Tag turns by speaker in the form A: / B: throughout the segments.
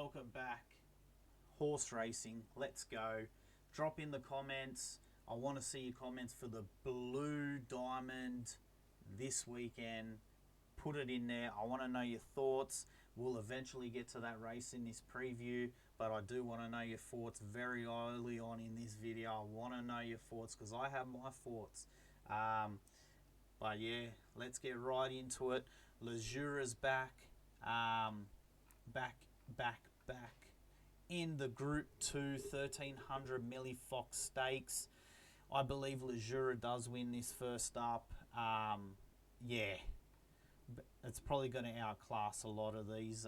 A: welcome back. Horse racing, let's go. Drop in the comments. I want to see your comments for the Blue Diamond this weekend. Put it in there. I want to know your thoughts. We'll eventually get to that race in this preview, but I do want to know your thoughts very early on in this video. I want to know your thoughts because I have my thoughts. But yeah, let's get right into it. Leisura's back. Back in the Group 2 1300 Millie Fox Stakes. I believe Leisura does win this first up. Yeah, it's probably going to outclass a lot of these.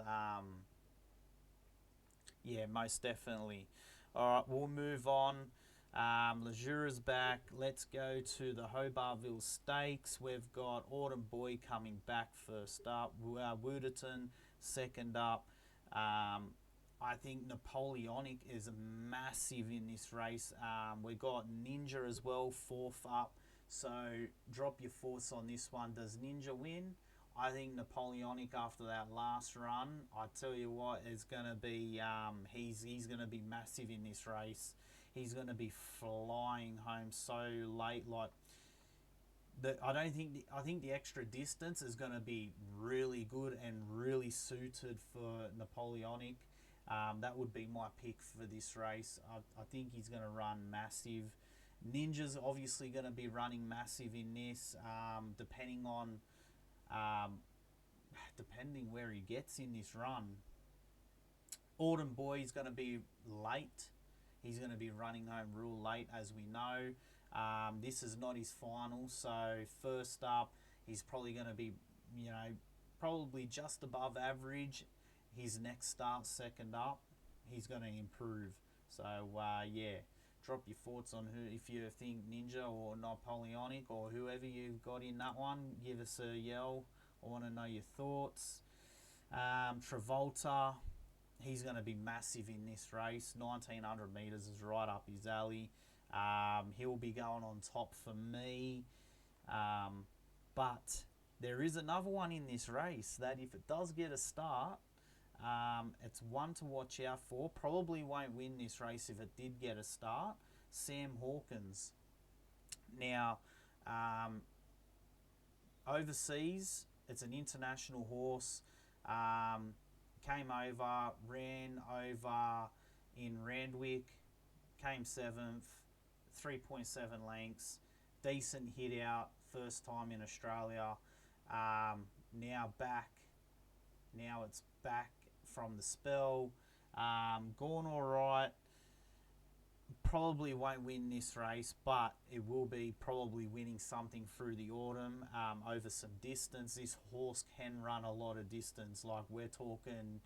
A: Yeah, most definitely. All right, we'll move on. Leisura's back. Let's go to the Hobartville Stakes. We've got Autumn Boy coming back first up. Wooderton second up. I think Napoleonic is massive in this race. We got Ninja as well, fourth up. So drop your thoughts on this one. Does Ninja win? I think Napoleonic after that last run, I tell you what, is going to be he's going to be massive in this race. He's going to be flying home so late. Like I think the extra distance is going to be really good and really suited for Napoleonic. That would be my pick for this race. I think he's going to run massive. Ninja's obviously going to be running massive in this, depending where he gets in this run. Autumn Boy is going to be late. He's going to be running home real late, as we know. This is not his final, so first up, he's probably going to be, probably just above average. His next start, second up, he's going to improve. So, yeah, drop your thoughts on who, if you think Ninja or Napoleonic or whoever you've got in that one, give us a yell. I want to know your thoughts. Travolta, he's going to be massive in this race. 1900 metres is right up his alley. He'll be going on top for me. But there is another one in this race that if it does get a start, it's one to watch out for. Probably won't win this race if it did get a start. Sam Hawkins. Now, overseas, it's an international horse. Came over, ran over in Randwick, came 7th, 3.7 lengths, decent hit out, first time in Australia. Now it's back from the spell. Gone all right. Probably won't win this race, but it will be probably winning something through the autumn, over some distance. This horse can run a lot of distance, like we're talking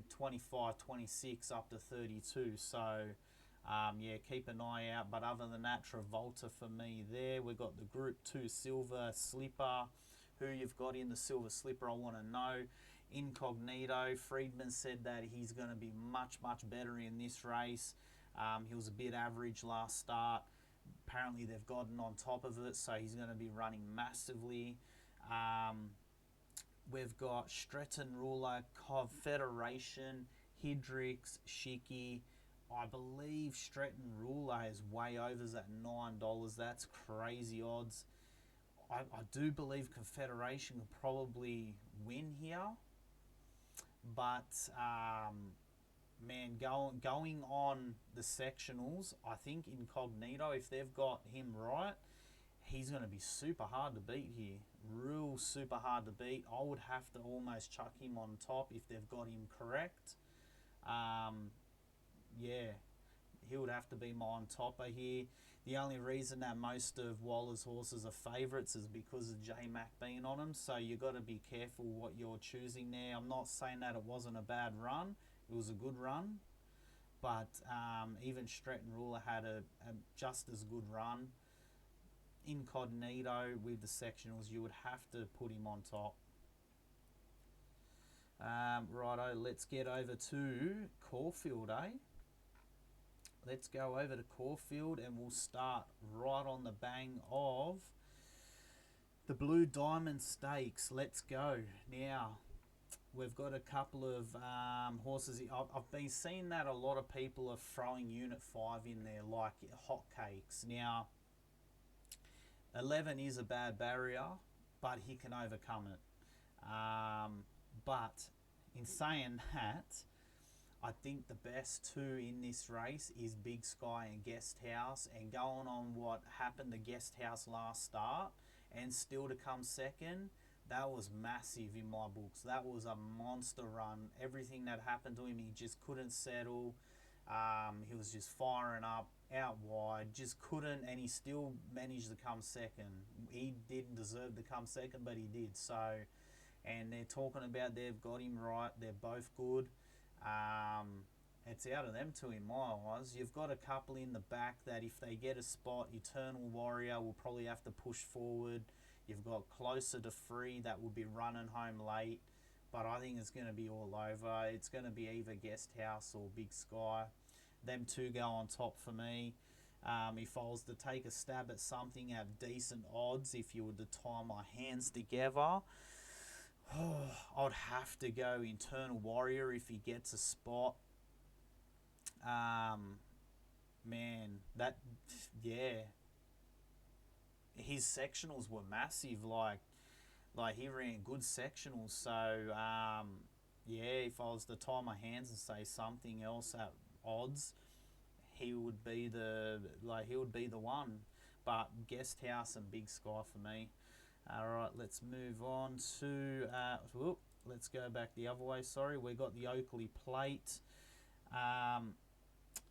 A: 25, 26 up to 32. So yeah, keep an eye out. But other than that, Travolta for me there. We've got the Group 2 Silver Slipper. Who you've got in the Silver Slipper, I want to know. Incognito, Freedmans said that he's going to be much better in this race. He was a bit average last start. Apparently they've gotten on top of it, so he's going to be running massively. We've got Stretton Ruler, Confederation, Hidrix, Shiki. I believe Stretton Ruler is way overs at $9. That's crazy odds. I do believe Confederation will probably win here. But man, going on the sectionals, I think Incognito, if they've got him right, he's going to be super hard to beat here. Real super hard to beat. I would have to almost chuck him on top if they've got him correct. Yeah, he would have to be my on topper here. The only reason that most of Waller's horses are favourites is because of J-Mac being on them. So you got to be careful what you're choosing there. I'm not saying that it wasn't a bad run. It was a good run. But even Stretton Ruler had a just as good run. Incognito with the sectionals, you would have to put him on top. Righto, let's get over to Caulfield, Let's go over to Caulfield and we'll start right on the bang of the Blue Diamond Stakes. Let's go. Now, We've got a couple of horses. I've been seeing that a lot of people are throwing Unit 5 in there like hotcakes. Now, 11 is a bad barrier, but he can overcome it. But in saying that, I think the best two in this race is Big Sky and Guest House, and going on what happened to Guest House last start and still to come second, that was massive in my books. That was a monster run. Everything that happened to him, he just couldn't settle. He was just firing up out wide, just couldn't, and he still managed to come second. He didn't deserve to come second, but he did. So, and they're talking about they've got him right. They're both good. It's out of them two in my eyes. You've got a couple in the back that if they get a spot, Eternal Warrior will probably have to push forward. You've got Closer to Free that will be running home late, but I think it's going to be all over. It's going to be either Guest House or Big Sky. Them two go on top for me. If I was to take a stab at something at decent odds, if you were to tie my hands together, I'd have to go Eternal Warrior if he gets a spot. Man, that, yeah. His sectionals were massive, like he ran good sectionals. So, yeah, if I was to tie my hands and say something else at odds, he would be the one. But Guest House and Big Sky for me. All right, let's move on to. Let's go back the other way. Sorry, we got the Oakleigh Plate.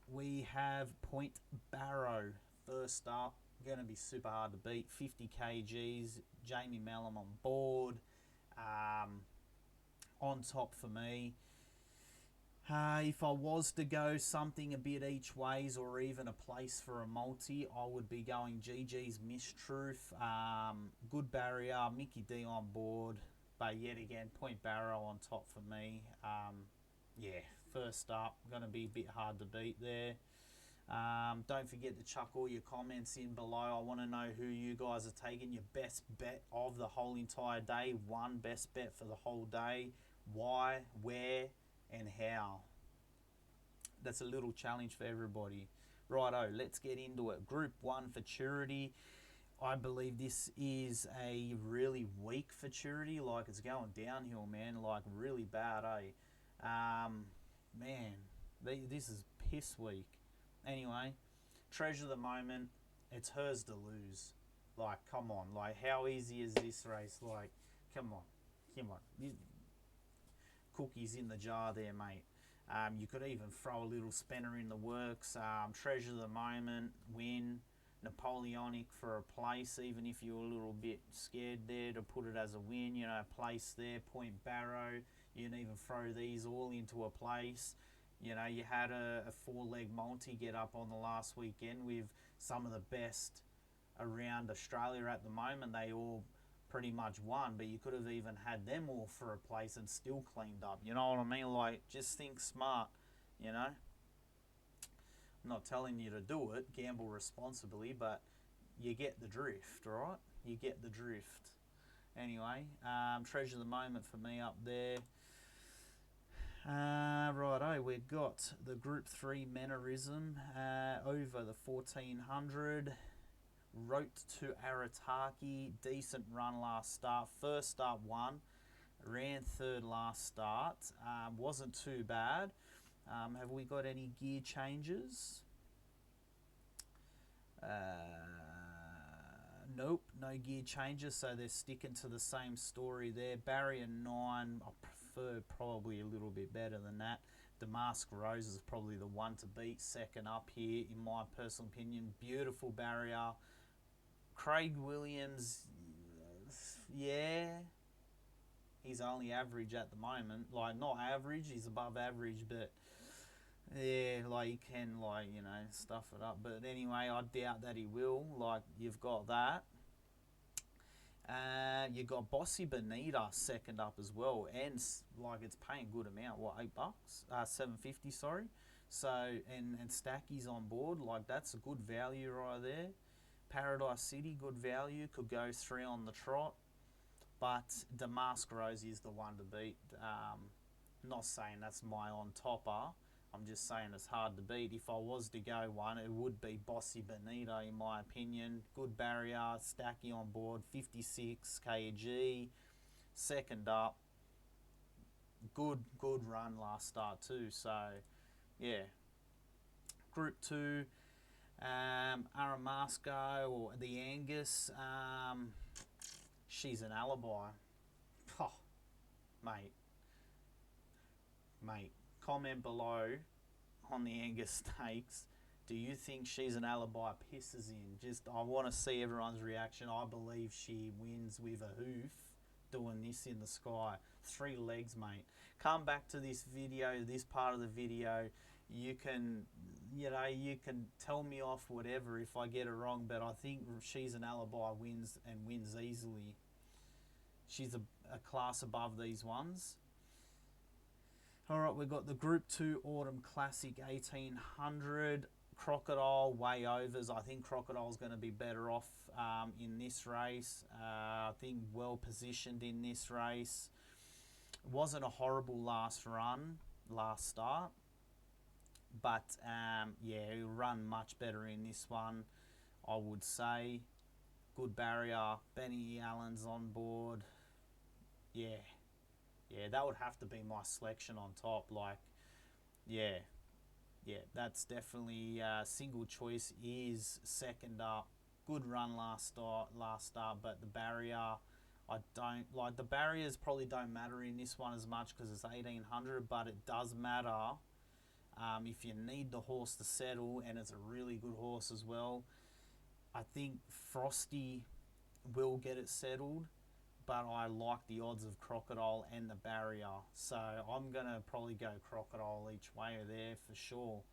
A: We have Point Barrow first up. Going to be super hard to beat. 50 kgs. Jamie Mellum on board. On top for me. If I was to go something a bit each ways or even a place for a multi, I would be going GG's Mistruth. Good barrier. Mickey D on board. But yet again, Point Barrow on top for me. Yeah, first up. Going to be a bit hard to beat there. Don't forget to chuck all your comments in below. I want to know who you guys are taking your best bet of the whole entire day. One best bet for the whole day. Why, where, and how. That's a little challenge for everybody. Righto, let's get into it. Group 1 futurity. I believe this is a really weak futurity. Like, it's going downhill, man. Like, really bad, man, this is piss weak. Anyway, Treasure of the Moment, it's hers to lose. Like, come on. Like, how easy is this race? Like, come on. Cookies in the jar there, mate. You could even throw a little spinner in the works. Treasure of the Moment, win. Napoleonic for a place, even if you're a little bit scared there to put it as a win. You know, place there. Point Barrow. You can even throw these all into a place. You know, you had a 4-leg multi get up on the last weekend with some of the best around Australia at the moment. They all pretty much won, but you could have even had them all for a place and still cleaned up. You know what I mean? Like, just think smart, you know? I'm not telling you to do it, gamble responsibly, but you get the drift, right? You get the drift. Anyway, Treasure of the Moment for me up there. Righto, we've got the Group 3 Mannerism over the 1400. Wrote to Arataki, decent run last start. First start won, ran third last start. Wasn't too bad. Have we got any gear changes? Nope, no gear changes, so they're sticking to the same story there. Barrier 9, I prefer probably a little bit better than that. Damask Rose is probably the one to beat, second up here, in my personal opinion. Beautiful barrier. Craig Williams, yeah, he's only average at the moment. Like, not average, he's above average, but yeah, like, he can, like, you know, stuff it up. But anyway, I doubt that he will. Like, you've got that. You got Bossy Bonita second up as well, and like, it's paying good amount. What, $8? $7.50, sorry. So, and Stacky's on board. Like, that's a good value right there. Paradise City, good value. Could go 3 on the trot. but Damask Rose is the one to beat. Not saying that's my on topper. I'm just saying it's hard to beat. If I was to go one, it would be Bossy Bonita in my opinion. Good barrier, Stacky on board, 56 kg. Second up, good run last start too. So yeah, Group 2, Aramasco or the Angus, she's an alibi. Oh, mate, comment below on the Angus Stakes. Do you think she's an alibi? Pisses in. Just, I want to see everyone's reaction. I believe she wins with a hoof doing this in the sky. 3 legs, mate. Come back to this video, this part of the video. You can, you can tell me off whatever if I get it wrong, but I think she's an alibi, wins and wins easily. She's a class above these ones. All right, we've got the Group 2 Autumn Classic 1800. Crocodile, way overs. I think Crocodile's going to be better off in this race. I think well positioned in this race. It wasn't a horrible last start. But, yeah, he'll run much better in this one, I would say. Good barrier. Benny Allen's on board. Yeah, that would have to be my selection on top. Like, yeah, that's definitely single choice is second up. Good run last start, but the barrier, I don't like. The barriers probably don't matter in this one as much because it's 1800, but it does matter if you need the horse to settle, and it's a really good horse as well. I think Frosty will get it settled, but I like the odds of Crocodile and the barrier. So I'm going to probably go Crocodile each way there for sure.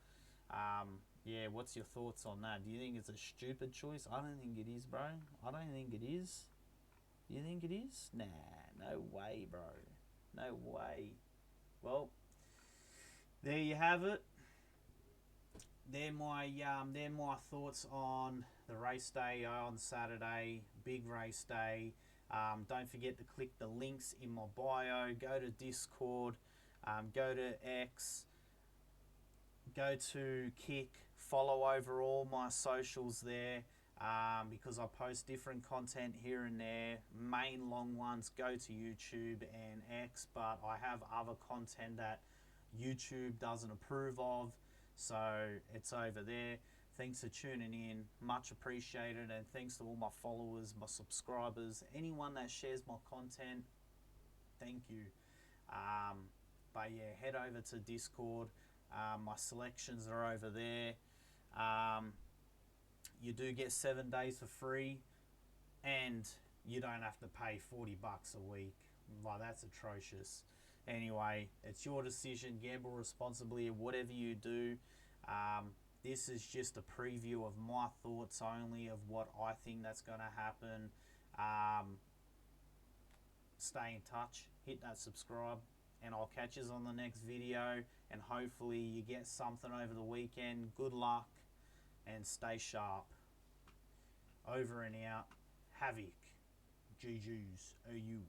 A: Yeah, what's your thoughts on that? Do you think it's a stupid choice? I don't think it is, bro. I don't think it is. You think it is? Nah, no way, bro. No way. Well, there you have it. They're my thoughts on the race day on Saturday, big race day. Don't forget to click the links in my bio. Go to Discord, go to X, go to Kick, follow over all my socials there because I post different content here and there. Main long ones go to YouTube and X, but I have other content that YouTube doesn't approve of, so it's over there. Thanks for tuning in, much appreciated, and thanks to all my followers, my subscribers, anyone that shares my content, thank you. But yeah, head over to Discord. My selections are over there. You do get 7 days for free, and you don't have to pay $40 a week. Like, that's atrocious. Anyway, it's your decision. Gamble responsibly, whatever you do. This is just a preview of my thoughts only of what I think that's going to happen. Stay in touch, hit that subscribe, and I'll catch you on the next video, and hopefully you get something over the weekend. Good luck and stay sharp. Over and out. Havoc. GG's. OU.